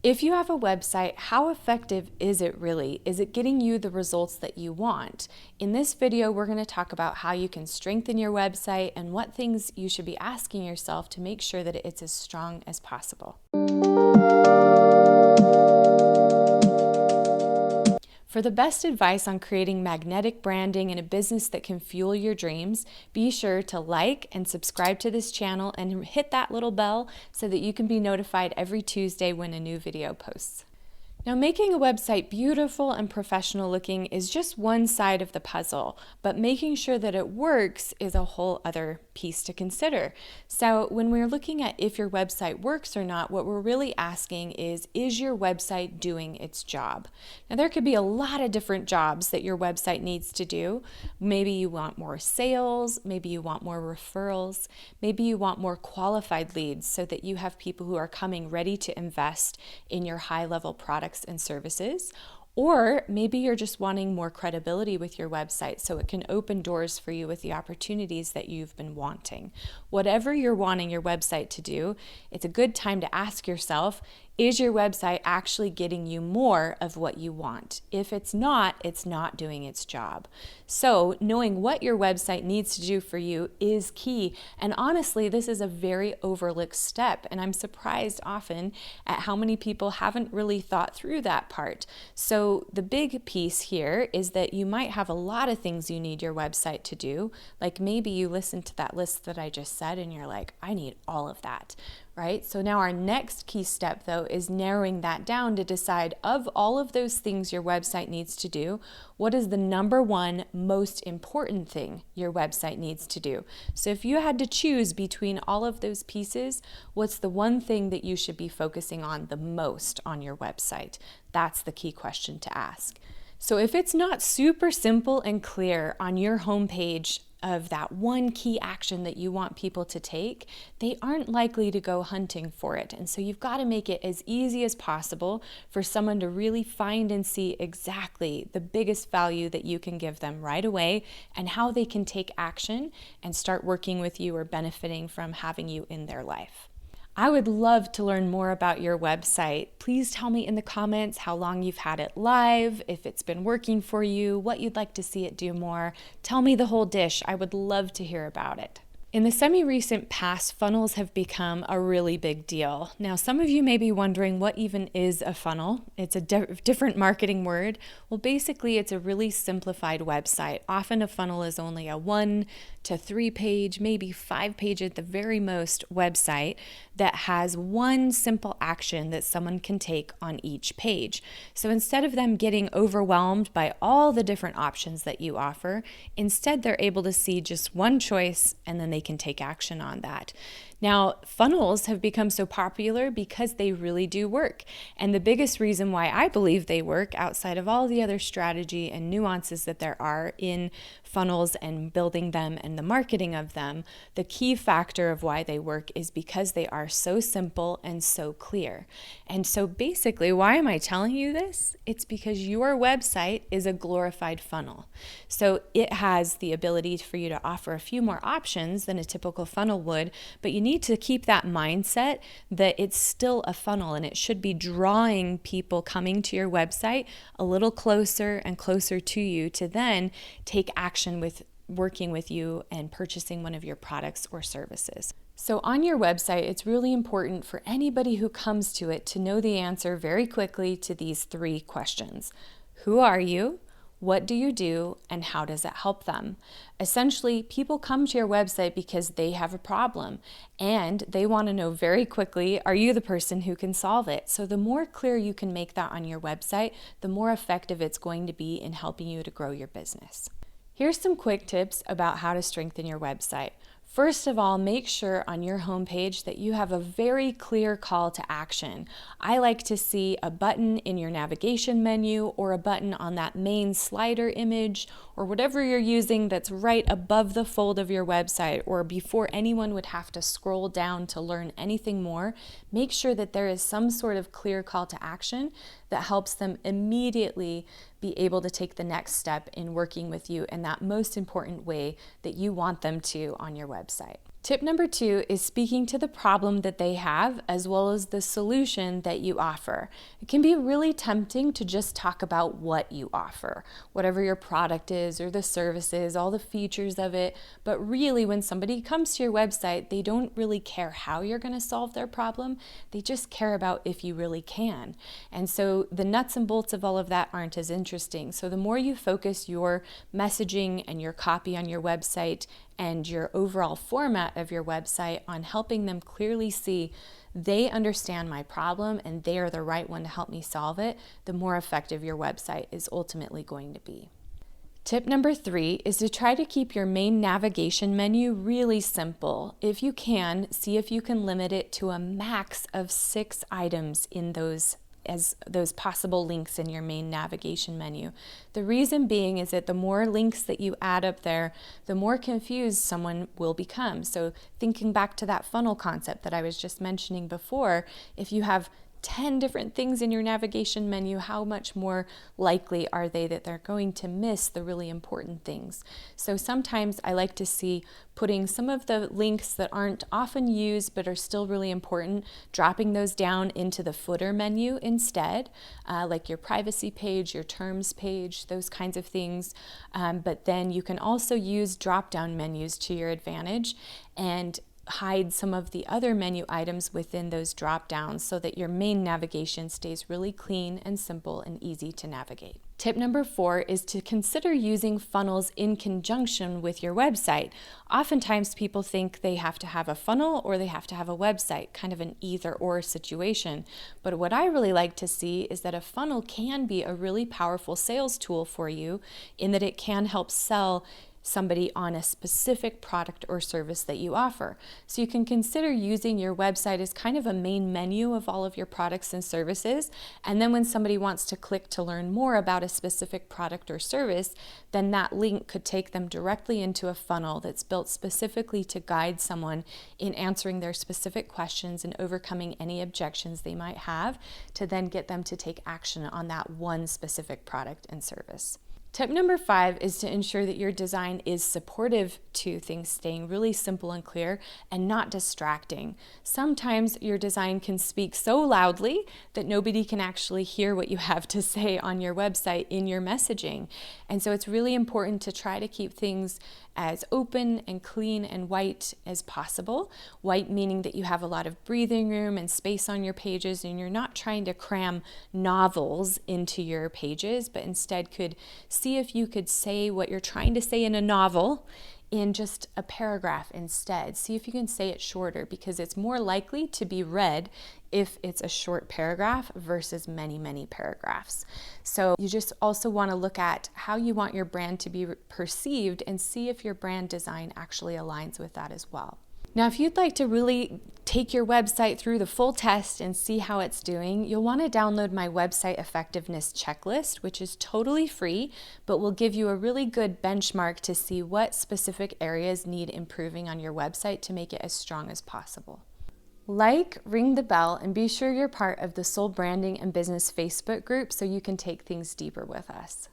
If you have a website, how effective is it really? Is it getting you the results that you want? In this video, we're going to talk about how you can strengthen your website and what things you should be asking yourself to make sure that it's as strong as possible. For the best advice on creating magnetic branding in a business that can fuel your dreams, be sure to like and subscribe to this channel and hit that little bell so that you can be notified every Tuesday when a new video posts. Now, making a website beautiful and professional looking is just one side of the puzzle, but making sure that it works is a whole other piece to consider. So when we're looking at if your website works or not, what we're really asking is your website doing its job? Now, there could be a lot of different jobs that your website needs to do. Maybe you want more sales, maybe you want more referrals, maybe you want more qualified leads so that you have people who are coming ready to invest in your high-level products and services. Or maybe you're just wanting more credibility with your website so it can open doors for you with the opportunities that you've been wanting. Whatever you're wanting your website to do, it's a good time to ask yourself, is your website actually getting you more of what you want? If it's not doing its job. So knowing what your website needs to do for you is key. And honestly, this is a very overlooked step. And I'm surprised often at how many people haven't really thought through that part. So the big piece here is that you might have a lot of things you need your website to do. Like maybe you listen to that list that I just said and you're like, I need all of that. Right? So now our next key step, though, is narrowing that down to decide of all of those things your website needs to do, what is the number one most important thing your website needs to do? So if you had to choose between all of those pieces, what's the one thing that you should be focusing on the most on your website? That's the key question to ask. So if it's not super simple and clear on your homepage of that one key action that you want people to take, they aren't likely to go hunting for it. And so you've got to make it as easy as possible for someone to really find and see exactly the biggest value that you can give them right away and how they can take action and start working with you or benefiting from having you in their life. I would love to learn more about your website. Please tell me in the comments how long you've had it live, if it's been working for you, what you'd like to see it do more. Tell me the whole dish. I would love to hear about it. In the semi-recent past, funnels have become a really big deal. Now, some of you may be wondering what even is a funnel. It's a different marketing word. Well, basically, it's a really simplified website. Often a funnel is only a 1 to 3 page, maybe 5 page at the very most website that has one simple action that someone can take on each page. So instead of them getting overwhelmed by all the different options that you offer, instead they're able to see just one choice and then they can take action on that. Now, funnels have become so popular because they really do work. And the biggest reason why I believe they work, outside of all the other strategy and nuances that there are in funnels and building them and the marketing of them, the key factor of why they work is because they are so simple and so clear. And so basically, why am I telling you this? It's because your website is a glorified funnel. So it has the ability for you to offer a few more options than a typical funnel would, but you need to keep that mindset that it's still a funnel and it should be drawing people coming to your website a little closer and closer to you to then take action with working with you and purchasing one of your products or services. So on your website, it's really important for anybody who comes to it to know the answer very quickly to these 3 questions. Who are you? What do you do, and how does it help them? Essentially, people come to your website because they have a problem and they want to know very quickly, are you the person who can solve it? So the more clear you can make that on your website, the more effective it's going to be in helping you to grow your business. Here's some quick tips about how to strengthen your website. First of all, make sure on your homepage that you have a very clear call to action. I like to see a button in your navigation menu or a button on that main slider image or whatever you're using that's right above the fold of your website or before anyone would have to scroll down to learn anything more. Make sure that there is some sort of clear call to action that helps them immediately be able to take the next step in working with you in that most important way that you want them to on your website. Tip number 2 is speaking to the problem that they have as well as the solution that you offer. It can be really tempting to just talk about what you offer, whatever your product is or the services, all the features of it. But really, when somebody comes to your website, they don't really care how you're going to solve their problem. They just care about if you really can. And so the nuts and bolts of all of that aren't as interesting. So the more you focus your messaging and your copy on your website and your overall format of your website on helping them clearly see they understand my problem and they are the right one to help me solve it, the more effective your website is ultimately going to be. Tip number 3 is to try to keep your main navigation menu really simple. If you can, see if you can limit it to a max of 6 items in those possible links in your main navigation menu. The reason being is that the more links that you add up there, the more confused someone will become. So thinking back to that funnel concept that I was just mentioning before, if you have 10 different things in your navigation menu, how much more likely are they that they're going to miss the really important things? So sometimes I like to see putting some of the links that aren't often used but are still really important, dropping those down into the footer menu instead, like your privacy page, your terms page, those kinds of things. But then you can also use drop-down menus to your advantage and hide some of the other menu items within those drop downs so that your main navigation stays really clean and simple and easy to navigate. Tip number 4 is to consider using funnels in conjunction with your website. Oftentimes people think they have to have a funnel or they have to have a website, kind of an either or situation. But what I really like to see is that a funnel can be a really powerful sales tool for you in that it can help sell somebody on a specific product or service that you offer. So you can consider using your website as kind of a main menu of all of your products and services. And then when somebody wants to click to learn more about a specific product or service, then that link could take them directly into a funnel that's built specifically to guide someone in answering their specific questions and overcoming any objections they might have to then get them to take action on that one specific product and service. Tip number 5 is to ensure that your design is supportive to things staying really simple and clear and not distracting. Sometimes your design can speak so loudly that nobody can actually hear what you have to say on your website in your messaging. And so it's really important to try to keep things as open and clean and white as possible. White meaning that you have a lot of breathing room and space on your pages and you're not trying to cram novels into your pages, but instead could see if you could say what you're trying to say in a novel in just a paragraph instead. See if you can say it shorter because it's more likely to be read if it's a short paragraph versus many, many paragraphs. So you just also want to look at how you want your brand to be perceived and see if your brand design actually aligns with that as well. Now, if you'd like to really take your website through the full test and see how it's doing, you'll want to download my website effectiveness checklist, which is totally free, but will give you a really good benchmark to see what specific areas need improving on your website to make it as strong as possible. Like, ring the bell, and be sure you're part of the Soul Branding and Business Facebook group so you can take things deeper with us.